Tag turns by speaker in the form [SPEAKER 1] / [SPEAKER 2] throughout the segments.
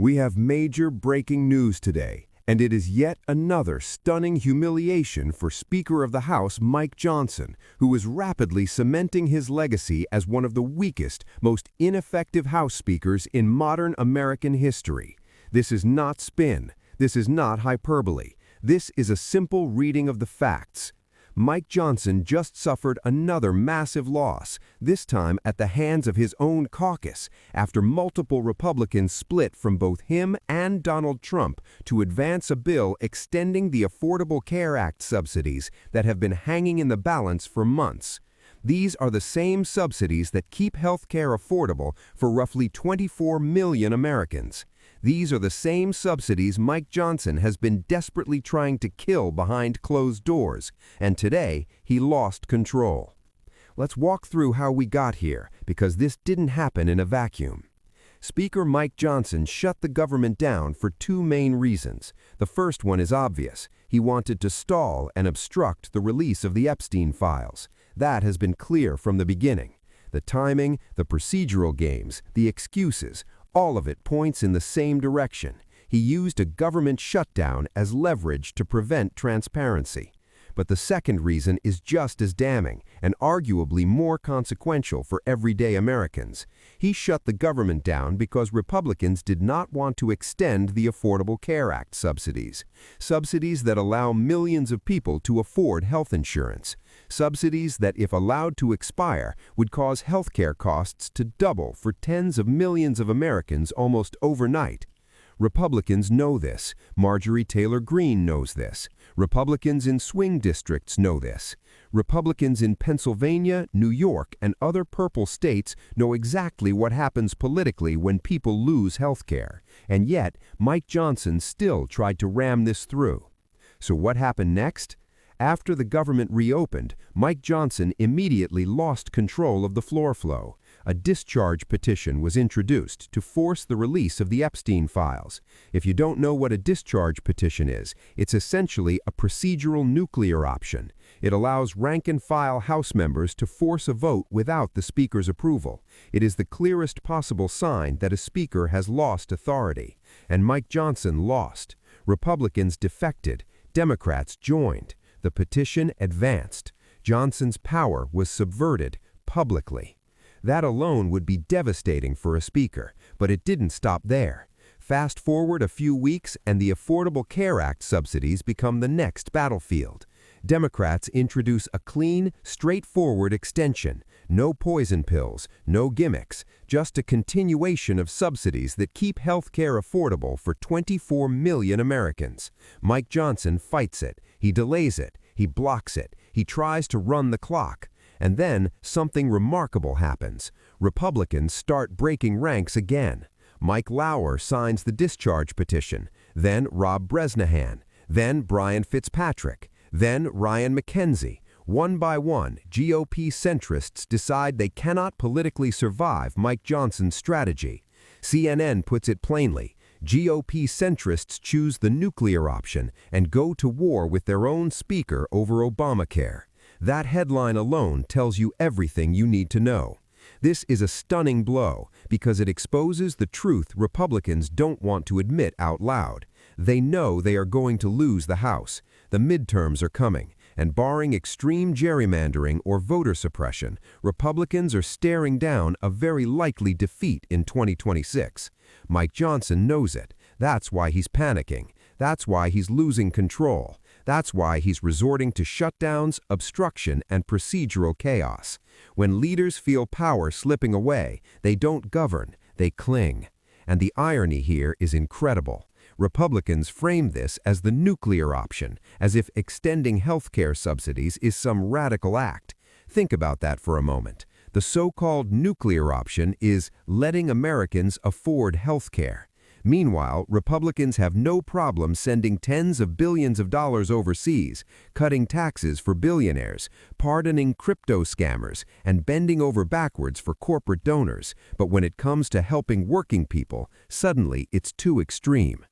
[SPEAKER 1] We have major breaking news today, and it is yet another stunning humiliation for Speaker of the House Mike Johnson, who is rapidly cementing his legacy as one of the weakest, most ineffective House Speakers in modern American history. This is not spin. This is not hyperbole. This is a simple reading of the facts. Mike Johnson just suffered another massive loss, this time at the hands of his own caucus, after multiple Republicans split from both him and Donald Trump to advance a bill extending the Affordable Care Act subsidies that have been hanging in the balance for months. These are the same subsidies that keep health care affordable for roughly 24 million Americans. These are the same subsidies Mike Johnson has been desperately trying to kill behind closed doors, and today he lost control. Let's walk through how we got here, because this didn't happen in a vacuum. Speaker Mike Johnson shut the government down for two main reasons. The first one is obvious. He wanted to stall and obstruct the release of the Epstein files. That has been clear from the beginning. The timing, the procedural games, the excuses, all of it points in the same direction. He used a government shutdown as leverage to prevent transparency. But the second reason is just as damning and arguably more consequential for everyday Americans. He shut the government down because Republicans did not want to extend the Affordable Care Act subsidies. Subsidies that allow millions of people to afford health insurance. Subsidies that, if allowed to expire, would cause health care costs to double for tens of millions of Americans almost overnight. Republicans know this. Marjorie Taylor Greene knows this. Republicans in swing districts know this. Republicans in Pennsylvania, New York, and other purple states know exactly what happens politically when people lose health care. And yet, Mike Johnson still tried to ram this through. So what happened next? After the government reopened, Mike Johnson immediately lost control of the floor flow. A discharge petition was introduced to force the release of the Epstein files. If you don't know what a discharge petition is, it's essentially a procedural nuclear option. It allows rank-and-file House members to force a vote without the Speaker's approval. It is the clearest possible sign that a Speaker has lost authority. And Mike Johnson lost. Republicans defected. Democrats joined. The petition advanced. Johnson's power was subverted publicly. That alone would be devastating for a speaker, but it didn't stop there. Fast forward a few weeks and the Affordable Care Act subsidies become the next battlefield. Democrats introduce a clean, straightforward extension. No poison pills, no gimmicks, just a continuation of subsidies that keep health care affordable for 24 million Americans. Mike Johnson fights it. He delays it. He blocks it. He tries to run the clock. And then something remarkable happens. Republicans start breaking ranks again. Mike Lauer signs the discharge petition, then Rob Bresnahan, then Brian Fitzpatrick, then Ryan McKenzie. One by one, GOP centrists decide they cannot politically survive Mike Johnson's strategy. CNN puts it plainly. GOP centrists choose the nuclear option and go to war with their own speaker over Obamacare. That headline alone tells you everything you need to know. This is a stunning blow because it exposes the truth Republicans don't want to admit out loud. They know they are going to lose the House. The midterms are coming, and barring extreme gerrymandering or voter suppression, Republicans are staring down a very likely defeat in 2026. Mike Johnson knows it. That's why he's panicking. That's why he's losing control. That's why he's resorting to shutdowns, obstruction, and procedural chaos. When leaders feel power slipping away, they don't govern, they cling. And the irony here is incredible. Republicans frame this as the nuclear option, as if extending health care subsidies is some radical act. Think about that for a moment. The so-called nuclear option is letting Americans afford health care. Meanwhile, Republicans have no problem sending tens of billions of dollars overseas, cutting taxes for billionaires, pardoning crypto scammers, and bending over backwards for corporate donors. But when it comes to helping working people, suddenly it's too extreme.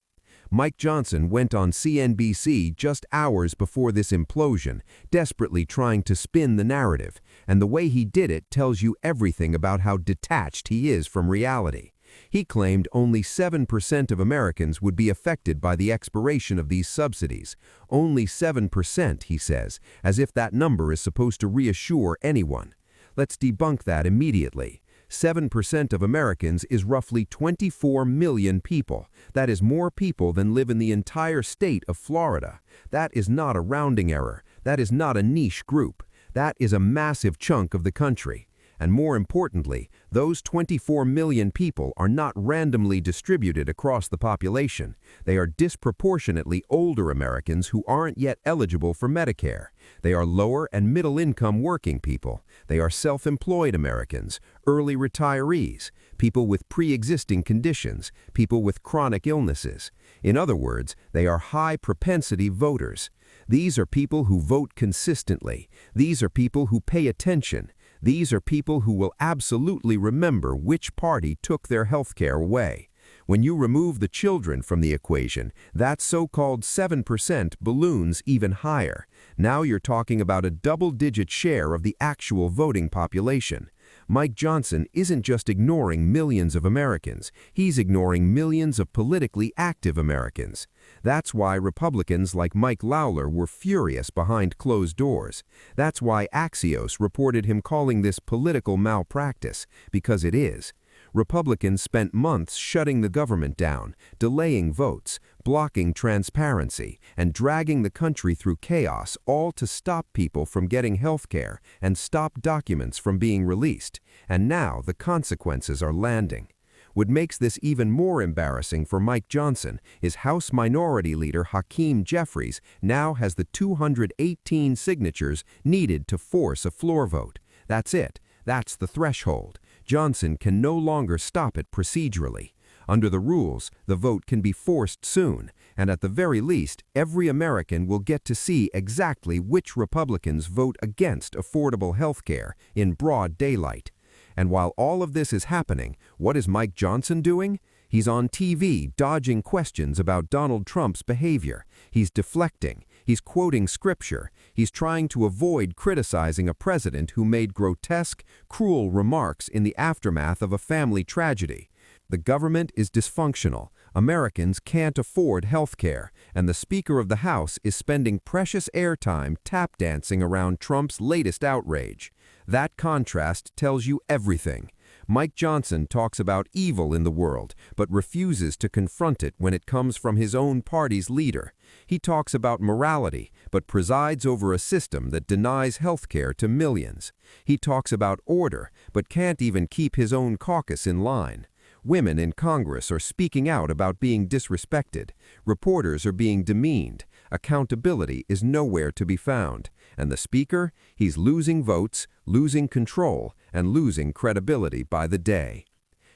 [SPEAKER 1] Mike Johnson went on CNBC just hours before this implosion, desperately trying to spin the narrative, and the way he did it tells you everything about how detached he is from reality. He claimed only 7% of Americans would be affected by the expiration of these subsidies. Only 7%, he says, as if that number is supposed to reassure anyone. Let's debunk that immediately. 7% of Americans is roughly 24 million people. That is more people than live in the entire state of Florida. That is not a rounding error. That is not a niche group. That is a massive chunk of the country. And more importantly, those 24 million people are not randomly distributed across the population. They are disproportionately older Americans who aren't yet eligible for Medicare. They are lower and middle-income working people. They are self-employed Americans, early retirees, people with pre-existing conditions, people with chronic illnesses. In other words, they are high-propensity voters. These are people who vote consistently. These are people who pay attention. These are people who will absolutely remember which party took their health care away. When you remove the children from the equation, that so-called 7% balloons even higher. Now you're talking about a double-digit share of the actual voting population. Mike Johnson isn't just ignoring millions of Americans, he's ignoring millions of politically active Americans. That's why Republicans like Mike Lawler were furious behind closed doors. That's why Axios reported him calling this political malpractice, because it is. Republicans spent months shutting the government down, delaying votes, blocking transparency, and dragging the country through chaos, all to stop people from getting health care and stop documents from being released. And now the consequences are landing. What makes this even more embarrassing for Mike Johnson is House Minority Leader Hakeem Jeffries now has the 218 signatures needed to force a floor vote. That's it. That's the threshold. Johnson can no longer stop it procedurally. Under the rules, the vote can be forced soon, and at the very least, every American will get to see exactly which Republicans vote against affordable health care in broad daylight. And while all of this is happening, what is Mike Johnson doing? He's on TV dodging questions about Donald Trump's behavior. He's deflecting. He's quoting scripture. He's trying to avoid criticizing a president who made grotesque, cruel remarks in the aftermath of a family tragedy. The government is dysfunctional. Americans can't afford health care, and the Speaker of the House is spending precious airtime tap dancing around Trump's latest outrage. That contrast tells you everything. Mike Johnson talks about evil in the world, but refuses to confront it when it comes from his own party's leader. He talks about morality, but presides over a system that denies health care to millions. He talks about order, but can't even keep his own caucus in line. Women in Congress are speaking out about being disrespected. Reporters are being demeaned. Accountability is nowhere to be found. And the Speaker, he's losing votes, losing control, and losing credibility by the day.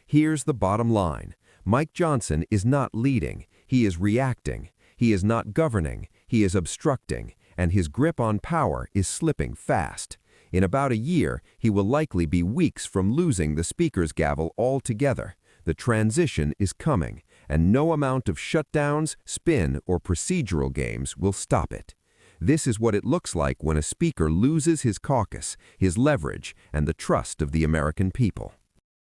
[SPEAKER 1] Here's the bottom line. Mike Johnson is not leading. He is reacting. He is not governing. He is obstructing. And his grip on power is slipping fast. In about a year, he will likely be weeks from losing the Speaker's gavel altogether. The transition is coming, and no amount of shutdowns, spin, or procedural games will stop it. This is what it looks like when a speaker loses his caucus, his leverage, and the trust of the American people.